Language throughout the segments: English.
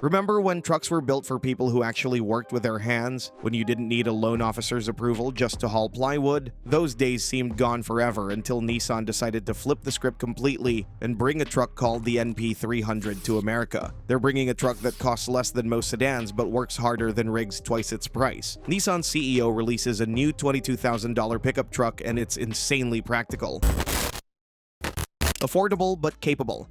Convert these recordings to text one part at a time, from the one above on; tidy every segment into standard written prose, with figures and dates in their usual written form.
Remember when trucks were built for people who actually worked with their hands? When you didn't need a loan officer's approval just to haul plywood? Those days seemed gone forever until Nissan decided to flip the script completely and bring a truck called the NP300 to America. They're bringing a truck that costs less than most sedans but works harder than rigs twice its price. Nissan CEO releases a new $22,000 pickup truck, and it's insanely practical. Affordable but capable.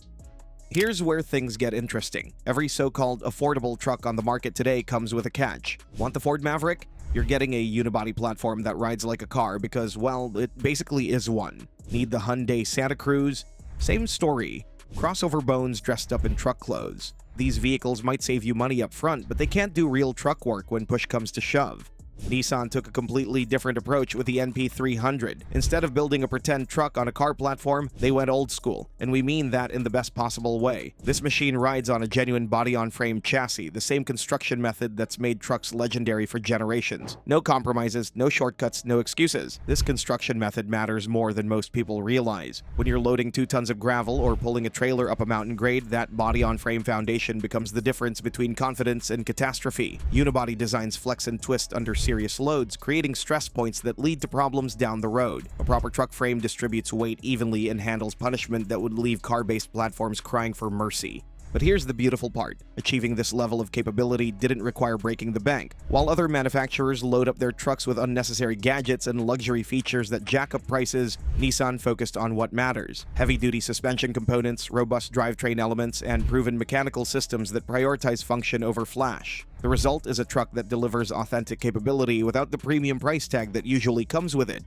Here's where things get interesting. Every so-called affordable truck on the market today comes with a catch. Want the Ford Maverick? You're getting a unibody platform that rides like a car because, well, it basically is one. Need the Hyundai Santa Cruz? Same story. Crossover bones dressed up in truck clothes. These vehicles might save you money up front, but they can't do real truck work when push comes to shove. Nissan took a completely different approach with the NP300. Instead of building a pretend truck on a car platform, they went old school, and we mean that in the best possible way. This machine rides on a genuine body-on-frame chassis, the same construction method that's made trucks legendary for generations. No compromises, no shortcuts, no excuses. This construction method matters more than most people realize. When you're loading 2 tons of gravel or pulling a trailer up a mountain grade, that body-on-frame foundation becomes the difference between confidence and catastrophe. Unibody designs flex and twist under serious loads, creating stress points that lead to problems down the road. A proper truck frame distributes weight evenly and handles punishment that would leave car-based platforms crying for mercy. But here's the beautiful part. Achieving this level of capability didn't require breaking the bank. While other manufacturers load up their trucks with unnecessary gadgets and luxury features that jack up prices, Nissan focused on what matters: heavy-duty suspension components, robust drivetrain elements, and proven mechanical systems that prioritize function over flash. The result is a truck that delivers authentic capability without the premium price tag that usually comes with it.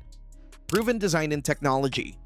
Proven design and technology.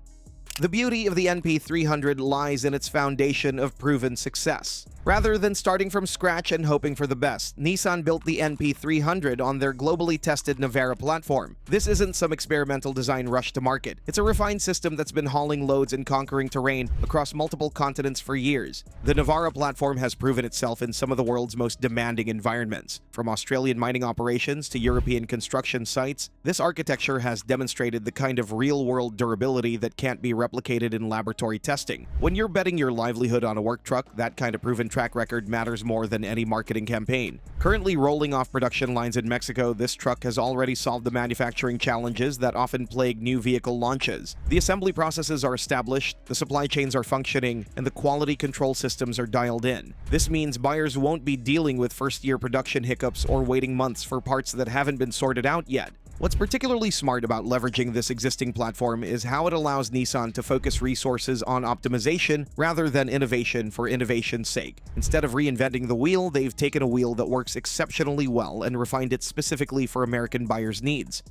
The beauty of the NP300 lies in its foundation of proven success. Rather than starting from scratch and hoping for the best, Nissan built the NP300 on their globally tested Navara platform. This isn't some experimental design rush to market. It's a refined system that's been hauling loads and conquering terrain across multiple continents for years. The Navara platform has proven itself in some of the world's most demanding environments. From Australian mining operations to European construction sites, this architecture has demonstrated the kind of real-world durability that can't be replicated in laboratory testing. When you're betting your livelihood on a work truck, that kind of proven track record matters more than any marketing campaign. Currently rolling off production lines in Mexico, this truck has already solved the manufacturing challenges that often plague new vehicle launches. The assembly processes are established, the supply chains are functioning, and the quality control systems are dialed in. This means buyers won't be dealing with first-year production hiccups or waiting months for parts that haven't been sorted out yet. What's particularly smart about leveraging this existing platform is how it allows Nissan to focus resources on optimization rather than innovation for innovation's sake. Instead of reinventing the wheel, they've taken a wheel that works exceptionally well and refined it specifically for American buyers' needs.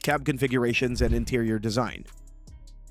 Cab configurations and interior design.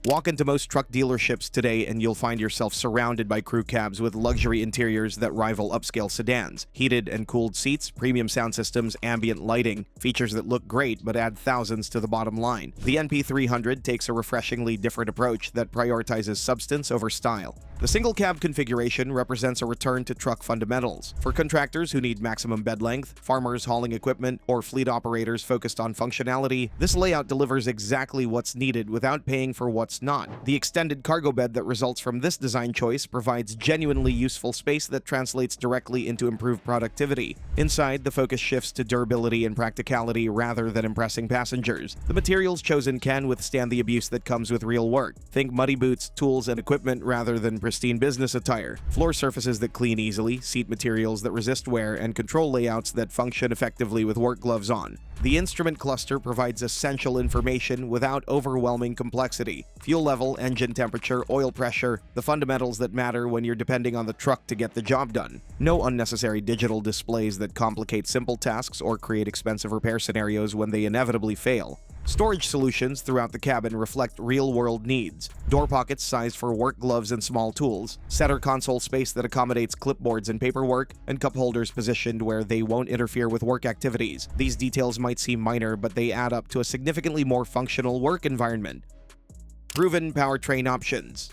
Walk into most truck dealerships today and you'll find yourself surrounded by crew cabs with luxury interiors that rival upscale sedans. Heated and cooled seats, premium sound systems, ambient lighting, features that look great but add thousands to the bottom line. The NP300 takes a refreshingly different approach that prioritizes substance over style. The single cab configuration represents a return to truck fundamentals. For contractors who need maximum bed length, farmers hauling equipment, or fleet operators focused on functionality, this layout delivers exactly what's needed without paying for what's not. The extended cargo bed that results from this design choice provides genuinely useful space that translates directly into improved productivity. Inside, the focus shifts to durability and practicality rather than impressing passengers. The materials chosen can withstand the abuse that comes with real work. Think muddy boots, tools, and equipment rather than pristine business attire. Floor surfaces that clean easily, seat materials that resist wear, and control layouts that function effectively with work gloves on. The instrument cluster provides essential information without overwhelming complexity. Fuel level, engine temperature, oil pressure, the fundamentals that matter when you're depending on the truck to get the job done. No unnecessary digital displays that complicate simple tasks or create expensive repair scenarios when they inevitably fail. Storage solutions throughout the cabin reflect real-world needs. Door pockets sized for work gloves and small tools, center console space that accommodates clipboards and paperwork, and cup holders positioned where they won't interfere with work activities. These details might seem minor, but they add up to a significantly more functional work environment. Proven powertrain options.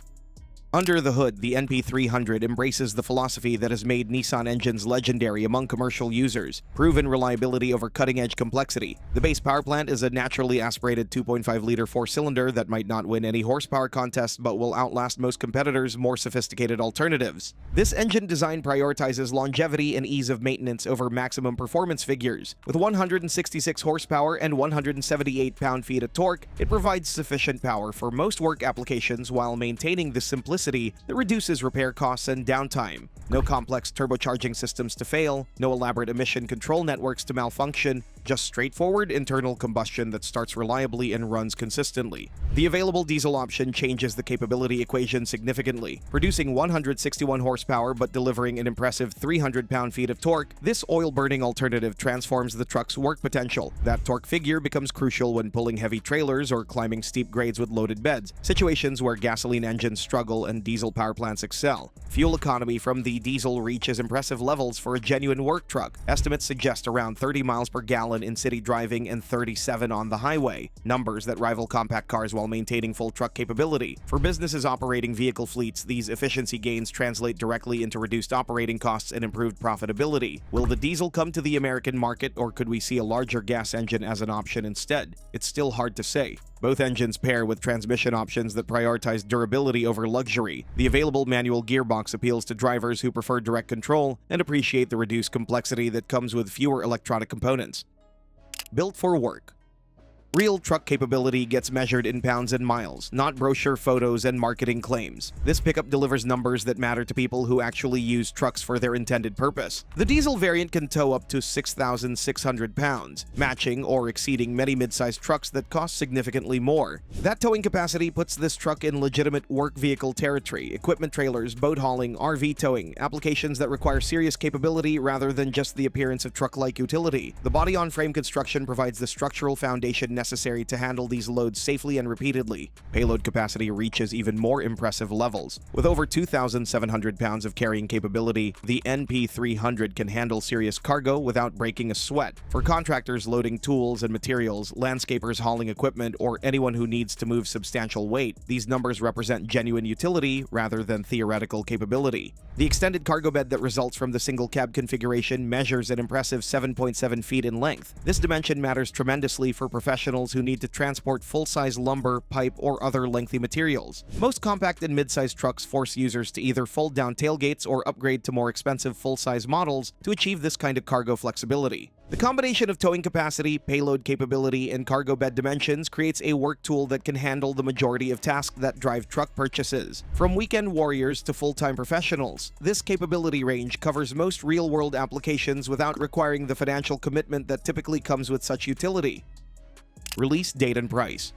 Under the hood, the NP300 embraces the philosophy that has made Nissan engines legendary among commercial users: proven reliability over cutting-edge complexity. The base power plant is a naturally aspirated 2.5-liter four-cylinder that might not win any horsepower contest but will outlast most competitors' more sophisticated alternatives. This engine design prioritizes longevity and ease of maintenance over maximum performance figures. With 166 horsepower and 178 pound-feet of torque, it provides sufficient power for most work applications while maintaining the simplicity that reduces repair costs and downtime. No complex turbocharging systems to fail, no elaborate emission control networks to malfunction, just straightforward internal combustion that starts reliably and runs consistently. The available diesel option changes the capability equation significantly. Producing 161 horsepower but delivering an impressive 300 pound-feet of torque, this oil-burning alternative transforms the truck's work potential. That torque figure becomes crucial when pulling heavy trailers or climbing steep grades with loaded beds, situations where gasoline engines struggle and diesel power plants excel. Fuel economy from the diesel reaches impressive levels for a genuine work truck. Estimates suggest around 30 miles per gallon in city driving and 37 on the highway, numbers that rival compact cars while maintaining full truck capability. For businesses operating vehicle fleets, these efficiency gains translate directly into reduced operating costs and improved profitability. Will the diesel come to the American market, or could we see a larger gas engine as an option instead? It's still hard to say. Both engines pair with transmission options that prioritize durability over luxury. The available manual gearbox appeals to drivers who prefer direct control and appreciate the reduced complexity that comes with fewer electronic components. Built for work. Real truck capability gets measured in pounds and miles, not brochure photos and marketing claims. This pickup delivers numbers that matter to people who actually use trucks for their intended purpose. The diesel variant can tow up to 6,600 pounds, matching or exceeding many mid-sized trucks that cost significantly more. That towing capacity puts this truck in legitimate work vehicle territory: equipment trailers, boat hauling, RV towing, applications that require serious capability rather than just the appearance of truck-like utility. The body-on-frame construction provides the structural foundation necessary to handle these loads safely and repeatedly. Payload capacity reaches even more impressive levels. With over 2,700 pounds of carrying capability, the NP300 can handle serious cargo without breaking a sweat. For contractors loading tools and materials, landscapers hauling equipment, or anyone who needs to move substantial weight, these numbers represent genuine utility rather than theoretical capability. The extended cargo bed that results from the single cab configuration measures an impressive 7.7 feet in length. This dimension matters tremendously for professionals who need to transport full-size lumber, pipe, or other lengthy materials. Most compact and mid-size trucks force users to either fold down tailgates or upgrade to more expensive full-size models to achieve this kind of cargo flexibility. The combination of towing capacity, payload capability, and cargo bed dimensions creates a work tool that can handle the majority of tasks that drive truck purchases. From weekend warriors to full-time professionals, this capability range covers most real-world applications without requiring the financial commitment that typically comes with such utility. Release date and price.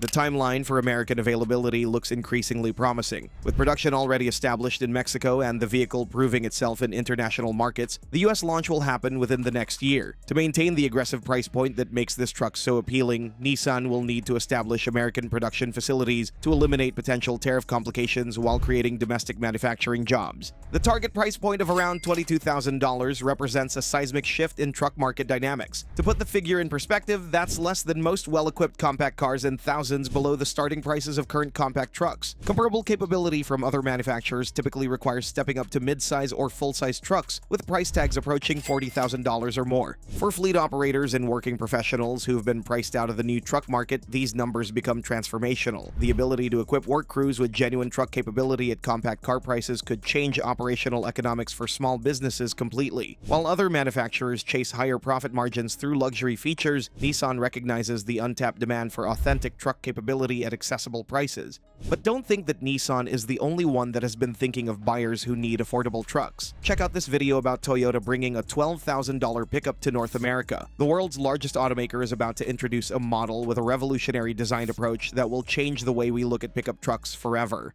The timeline for American availability looks increasingly promising. With production already established in Mexico and the vehicle proving itself in international markets, the US launch will happen within the next year. To maintain the aggressive price point that makes this truck so appealing, Nissan will need to establish American production facilities to eliminate potential tariff complications while creating domestic manufacturing jobs. The target price point of around $22,000 represents a seismic shift in truck market dynamics. To put the figure in perspective, that's less than most well-equipped compact cars and thousands below the starting prices of current compact trucks. Comparable capability from other manufacturers typically requires stepping up to mid-size or full-size trucks, with price tags approaching $40,000 or more. For fleet operators and working professionals who've been priced out of the new truck market, these numbers become transformational. The ability to equip work crews with genuine truck capability at compact car prices could change operational economics for small businesses completely. While other manufacturers chase higher profit margins through luxury features, Nissan recognizes the untapped demand for authentic truck capability at accessible prices. But don't think that Nissan is the only one that has been thinking of buyers who need affordable trucks. Check out this video about Toyota bringing a $12,000 pickup to North America. The world's largest automaker is about to introduce a model with a revolutionary design approach that will change the way we look at pickup trucks forever.